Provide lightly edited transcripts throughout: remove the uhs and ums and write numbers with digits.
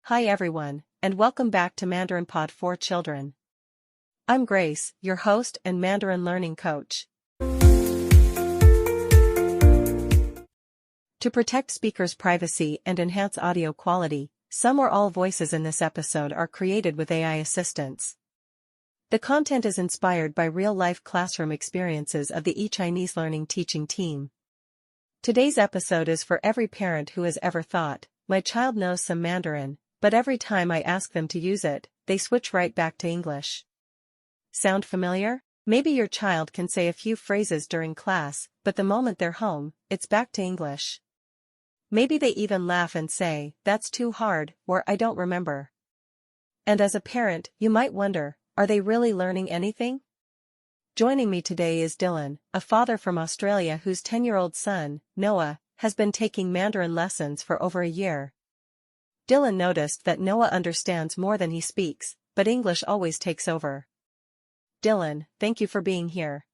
Hi everyone, and welcome back to Mandarin Pod for Children. I'm Grace, your host and Mandarin learning coach. To protect speakers' privacy and enhance audio quality, some or all voices in this episode are created with AI assistance. The content is inspired by real-life classroom experiences of the eChineseLearning teaching team. Today's episode is for every parent who has ever thought, "My child knows some Mandarin, but every time I ask them to use it, they switch right back to English." Sound familiar? Maybe your child can say a few phrases during class, but the moment they're home, it's back to English. Maybe they even laugh and say, "That's too hard," or "I don't remember." And as a parent, you might wonder, are they really learning anything? Joining me today is Dylan, a father from Australia whose 10-year-old son, Noah, has been taking Mandarin lessons for over a year. Dylan noticed that Noah understands more than he speaks, but English always takes over. Dylan, thank you for being here.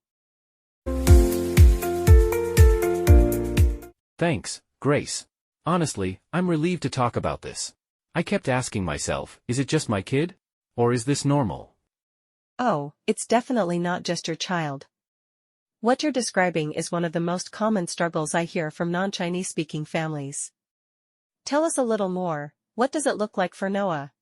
Thanks, Grace. Honestly, I'm relieved to talk about this. I kept asking myself, is it just my kid? Or is this normal? Oh, it's definitely not just your child. What you're describing is one of the most common struggles I hear from non-Chinese speaking families. Tell us a little more. What does it look like for Noah?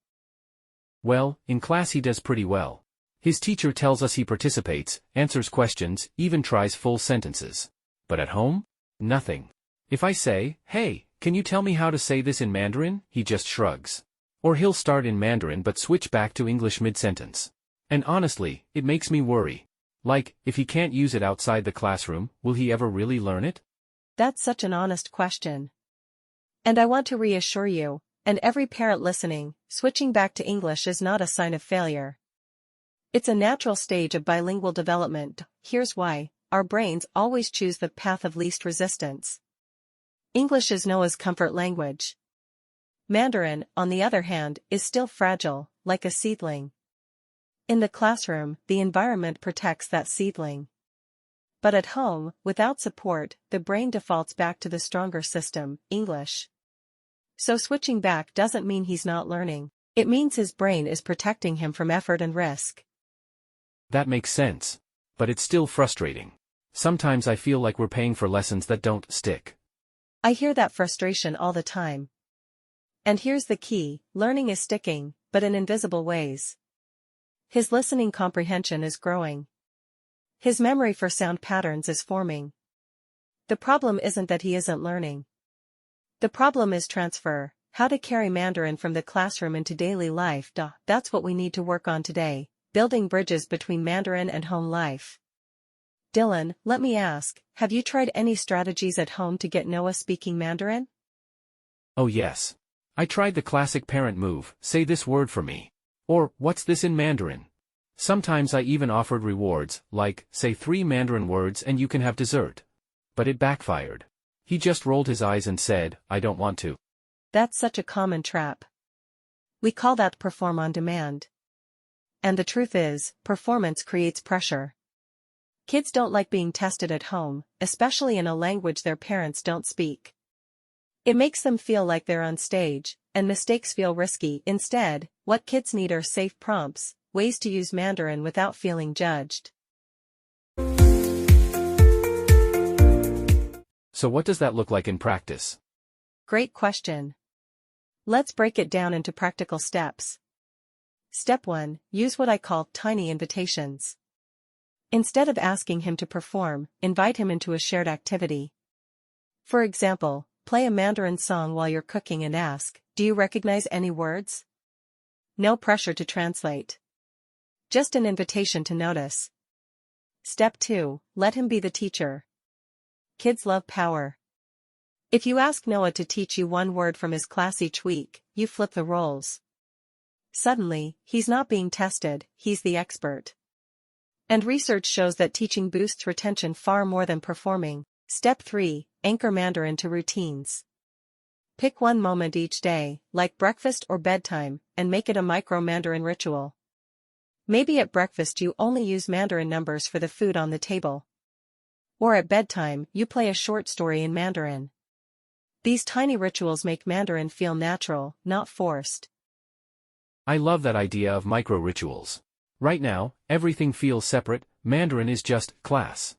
Well, in class he does pretty well. His teacher tells us he participates, answers questions, even tries full sentences. But at home? Nothing. If I say, "Hey, can you tell me how to say this in Mandarin?" he just shrugs. Or he'll start in Mandarin but switch back to English mid-sentence. And honestly, it makes me worry. Like, if he can't use it outside the classroom, will he ever really learn it? That's such an honest question. And I want to reassure you, and every parent listening, switching back to English is not a sign of failure. It's a natural stage of bilingual development. Here's why: our brains always choose the path of least resistance. English is Noah's comfort language. Mandarin, on the other hand, is still fragile, like a seedling. In the classroom, the environment protects that seedling. But at home, without support, the brain defaults back to the stronger system, English. So switching back doesn't mean he's not learning. It means his brain is protecting him from effort and risk. That makes sense. But it's still frustrating. Sometimes I feel like we're paying for lessons that don't stick. I hear that frustration all the time. And here's the key: learning is sticking, but in invisible ways. His listening comprehension is growing. His memory for sound patterns is forming. The problem isn't that he isn't learning. The problem is transfer, how to carry Mandarin from the classroom into daily life. That's what we need to work on today, building bridges between Mandarin and home life. Dylan, let me ask, have you tried any strategies at home to get Noah speaking Mandarin? Oh yes. I tried the classic parent move, say this word for me. Or, what's this in Mandarin? Sometimes I even offered rewards, like, say 3 Mandarin words and you can have dessert. But it backfired. He just rolled his eyes and said, "I don't want to." That's such a common trap. We call that perform on demand. And the truth is, performance creates pressure. Kids don't like being tested at home, especially in a language their parents don't speak. It makes them feel like they're on stage, and mistakes feel risky. Instead, what kids need are safe prompts, ways to use Mandarin without feeling judged. So what does that look like in practice? Great question. Let's break it down into practical steps. Step 1, use what I call tiny invitations. Instead of asking him to perform, invite him into a shared activity. For example, play a Mandarin song while you're cooking and ask, "Do you recognize any words?" No pressure to translate. Just an invitation to notice. Step 2, let him be the teacher. Kids love power. If you ask Noah to teach you one word from his class each week, you flip the roles. Suddenly, he's not being tested, he's the expert. And research shows that teaching boosts retention far more than performing. Step 3, anchor Mandarin to routines. Pick one moment each day, like breakfast or bedtime, and make it a micro-Mandarin ritual. Maybe at breakfast you only use Mandarin numbers for the food on the table. Or at bedtime, you play a short story in Mandarin. These tiny rituals make Mandarin feel natural, not forced. I love that idea of micro-rituals. Right now, everything feels separate, Mandarin is just class.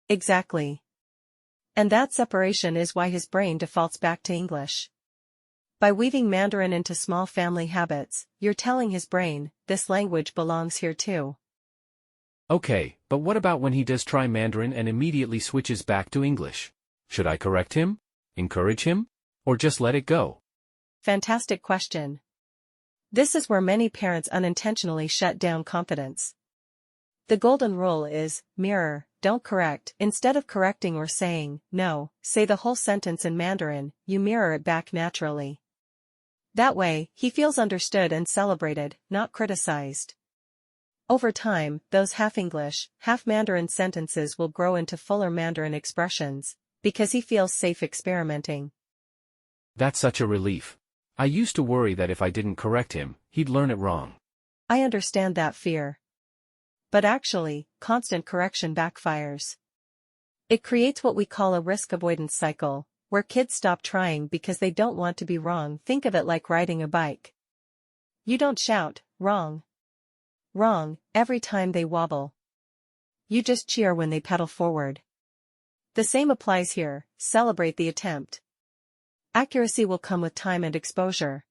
Exactly. And that separation is why his brain defaults back to English. By weaving Mandarin into small family habits, you're telling his brain, this language belongs here too. Okay, but what about when he does try Mandarin and immediately switches back to English? Should I correct him? Encourage him? Or just let it go? Fantastic question. This is where many parents unintentionally shut down confidence. The golden rule is, mirror, don't correct. Instead of correcting or saying, no, say the whole sentence in Mandarin, you mirror it back naturally. That way, he feels understood and celebrated, not criticized. Over time, those half-English, half-Mandarin sentences will grow into fuller Mandarin expressions, because he feels safe experimenting. That's such a relief. I used to worry that if I didn't correct him, he'd learn it wrong. I understand that fear. But actually, constant correction backfires. It creates what we call a risk avoidance cycle, where kids stop trying because they don't want to be wrong. Think of it like riding a bike. You don't shout, wrong, wrong, every time they wobble. You just cheer when they pedal forward. The same applies here, celebrate the attempt. Accuracy will come with time and exposure.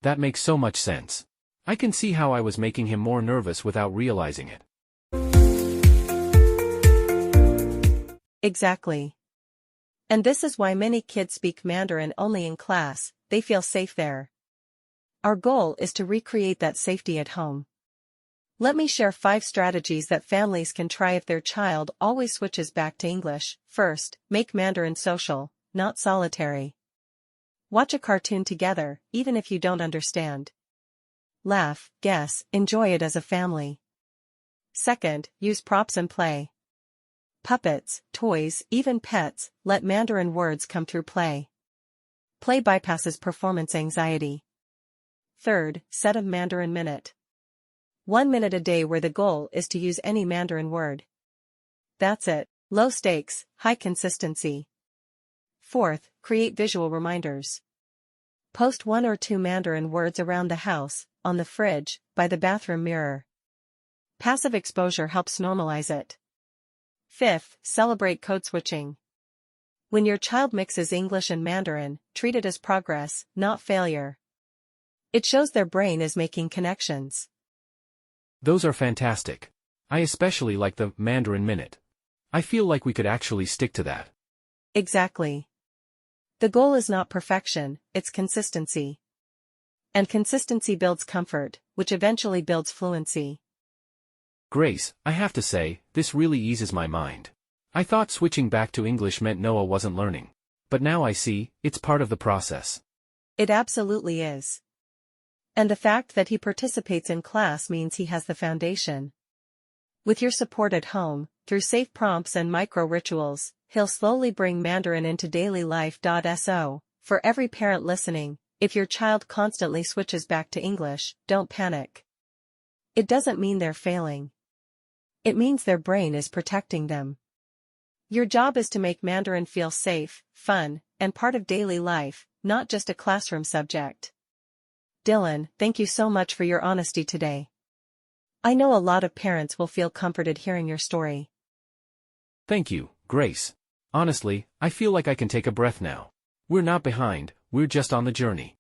That makes so much sense. I can see how I was making him more nervous without realizing it. Exactly. And this is why many kids speak Mandarin only in class, they feel safe there. Our goal is to recreate that safety at home. Let me share 5 strategies that families can try if their child always switches back to English. First, make Mandarin social, not solitary. Watch a cartoon together, even if you don't understand. Laugh, guess, enjoy it as a family. Second, use props and play. Puppets, toys, even pets, let Mandarin words come through play. Play bypasses performance anxiety. Third, set a Mandarin minute. 1 minute a day where the goal is to use any Mandarin word. That's it, low stakes, high consistency. Fourth, create visual reminders. Post 1 or 2 Mandarin words around the house, on the fridge, by the bathroom mirror. Passive exposure helps normalize it. Fifth, celebrate code switching. When your child mixes English and Mandarin, treat it as progress, not failure. It shows their brain is making connections. Those are fantastic. I especially like the Mandarin minute. I feel like we could actually stick to that. Exactly. The goal is not perfection, it's consistency. And consistency builds comfort, which eventually builds fluency. Grace, I have to say, this really eases my mind. I thought switching back to English meant Noah wasn't learning. But now I see, it's part of the process. It absolutely is. And the fact that he participates in class means he has the foundation. With your support at home, through safe prompts and micro-rituals, he'll slowly bring Mandarin into daily life. So, for every parent listening, if your child constantly switches back to English, don't panic. It doesn't mean they're failing. It means their brain is protecting them. Your job is to make Mandarin feel safe, fun, and part of daily life, not just a classroom subject. Dylan, thank you so much for your honesty today. I know a lot of parents will feel comforted hearing your story. Thank you, Grace. Honestly, I feel like I can take a breath now. We're not behind, we're just on the journey.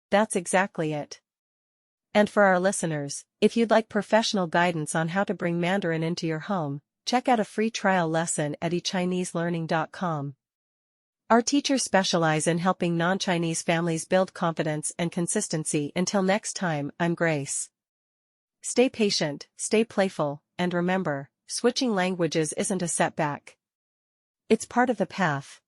That's exactly it. And for our listeners, if you'd like professional guidance on how to bring Mandarin into your home, check out a free trial lesson at eChineseLearning.com. Our teachers specialize in helping non-Chinese families build confidence and consistency. Until next time, I'm Grace. Stay patient, stay playful, and remember, switching languages isn't a setback. It's part of the path.